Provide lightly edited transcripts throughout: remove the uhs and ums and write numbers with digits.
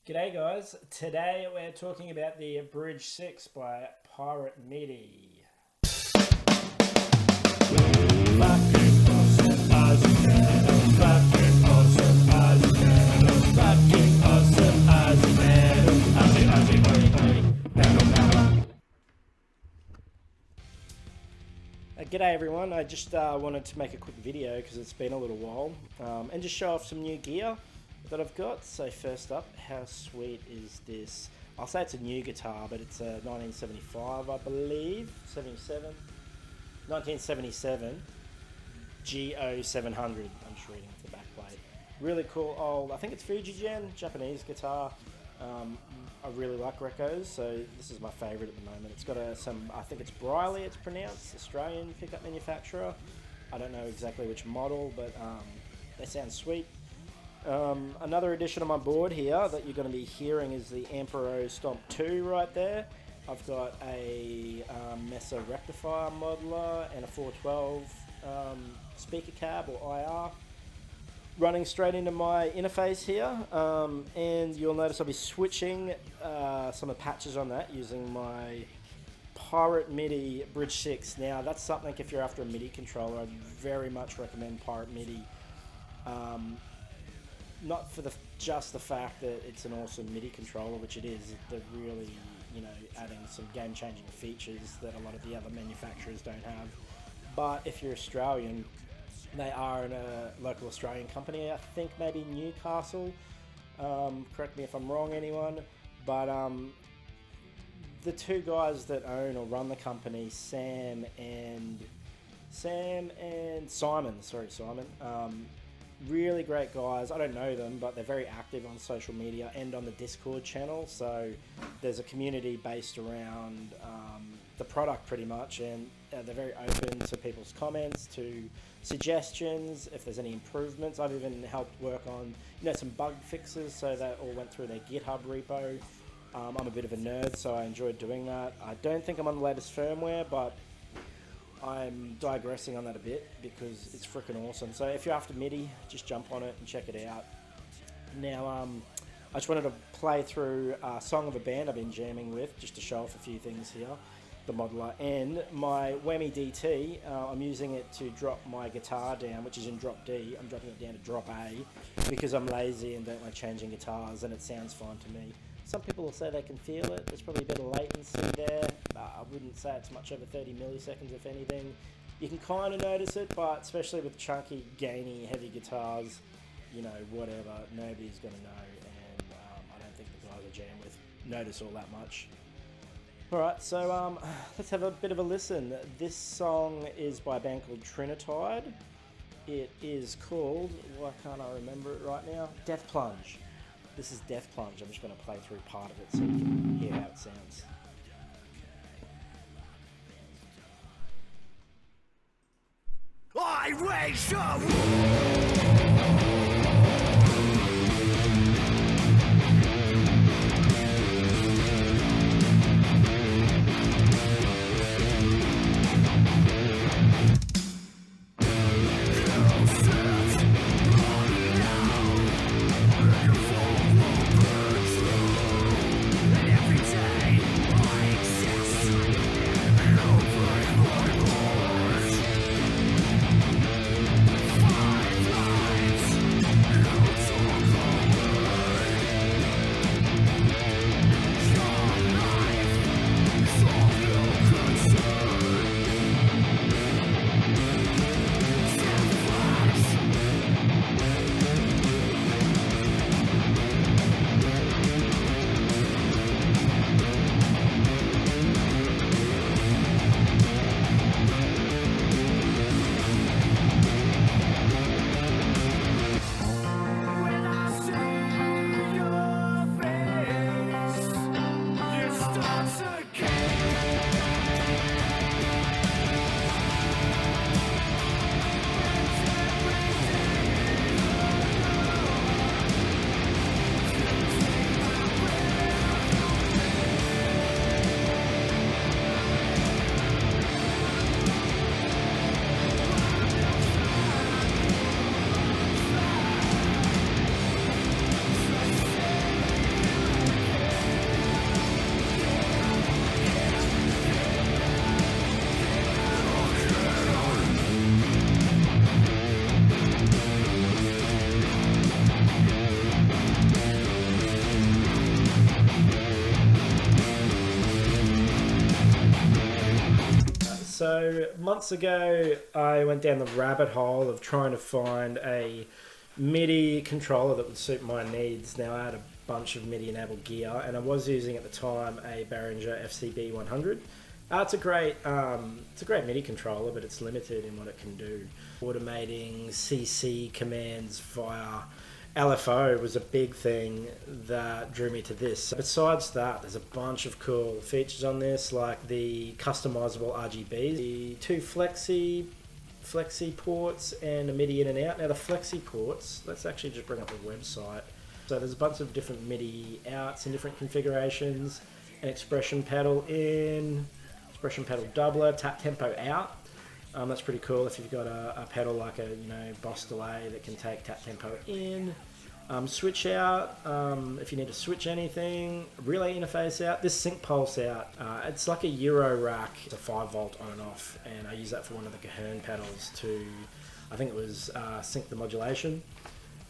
G'day guys, today we're talking about the Bridge 6 by Pirate Midi. G'day everyone, I just wanted to make a quick video because it's been a little while and just show off some new gear that I've got. So first up, how sweet is this? I'll say it's a new guitar, but it's a 1975, I believe, 1977 GO700. I'm just reading off the back plate. Really cool old, I think it's Fujigen, Japanese guitar. I really like Recos, so this is my favourite at the moment. It's got I think it's Briley, it's pronounced, Australian pickup manufacturer. I don't know exactly which model, but they sound sweet. Another addition on my board here that you're going to be hearing is the Ampero Stomp 2 right there. I've got a Mesa rectifier modeler and a 412 speaker cab or IR running straight into my interface here, and you'll notice I'll be switching some of the patches on that using my Pirate Midi Bridge 6. Now that's something, if you're after a MIDI controller, I'd very much recommend Pirate Midi. Not for just the fact that it's an awesome MIDI controller, which it is. They're really, adding some game-changing features that a lot of the other manufacturers don't have. But if you're Australian, they are a local Australian company. I think maybe Newcastle. Correct me if I'm wrong, anyone. But the two guys that own or run the company, Sam and Simon. Really great guys. I don't know them, but they're very active on social media and on the Discord channel. So there's a community based around the product pretty much, and they're very open to people's comments, to suggestions, if there's any improvements. I've even helped work on some bug fixes, so that all went through their GitHub repo. I'm a bit of a nerd, so I enjoyed doing that. I don't think I'm on the latest firmware, but I'm digressing on that a bit because it's freaking awesome. So if you're after MIDI, just jump on it and check it out. Now, I just wanted to play through a song of a band I've been jamming with, just to show off a few things here. The modeler and my Whammy DT, I'm using it to drop my guitar down, which is in drop D. I'm dropping it down to drop A because I'm lazy and don't like changing guitars, and it sounds fine to me. Some people will say they can feel it. There's probably a bit of latency there. I wouldn't say it's much over 30 milliseconds, if anything. You can kind of notice it, but especially with chunky, gainy, heavy guitars, whatever, nobody's going to know, and I don't think the guys I jam with notice all that much. Alright, so let's have a bit of a listen. This song is by a band called Trinitide. It is called, why can't I remember it right now? Death Plunge. This is Death Plunge. I'm just going to play through part of it so you can hear how it sounds. I raise the five So months ago, I went down the rabbit hole of trying to find a MIDI controller that would suit my needs. Now I had a bunch of MIDI enabled gear, and I was using at the time a Behringer FCB 100. It's a great MIDI controller, but it's limited in what it can do. Automating CC commands via LFO was a big thing that drew me to this. Besides that, there's a bunch of cool features on this, like the customizable RGBs, the two flexi ports, and a MIDI in and out. Now the flexi ports, let's actually just bring up the website. So there's a bunch of different MIDI outs in different configurations, an expression pedal in, expression pedal doubler, tap tempo out. That's pretty cool if you've got a pedal like a Boss delay that can take tap tempo in. Switch out if you need to switch anything. Relay interface out. This sync pulse out. It's like a Euro rack. It's a 5 volt on and off, and I use that for one of the Cajon pedals to, I think it was sync the modulation.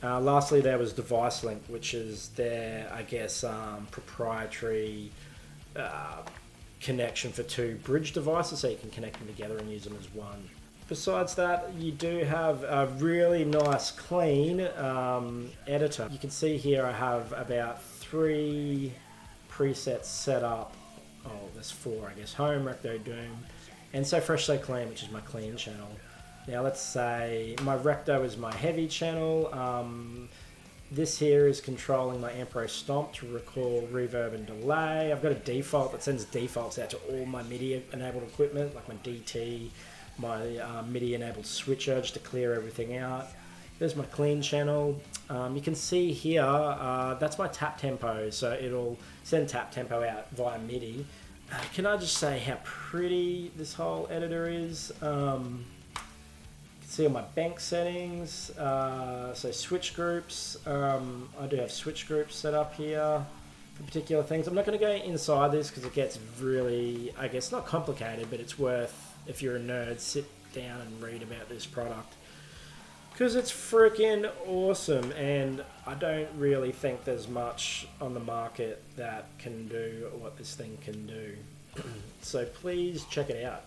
Lastly, there was Device Link, which is their, I guess, proprietary connection for two bridge devices, so you can connect them together and use them as one. Besides that, you do have a really nice clean editor. You can see here I have about 3 presets set up. Oh, there's 4 I guess. Home, Recto, Doom, and So Fresh So Clean, which is my clean channel. Now let's say my Recto is my heavy channel. This here is controlling my Ampro Stomp to record reverb and delay. I've got a default that sends defaults out to all my MIDI enabled equipment, like my DT, my MIDI enabled switcher, just to clear everything out. There's my clean channel. You can see here, that's my tap tempo, so it'll send tap tempo out via MIDI. Can I just say how pretty this whole editor is? See all my bank settings, so switch groups. I do have switch groups set up here for particular things. I'm not going to go inside this because it gets really, I guess, not complicated, but it's worth, if you're a nerd, sit down and read about this product because it's freaking awesome, and I don't really think there's much on the market that can do what this thing can do. So please check it out.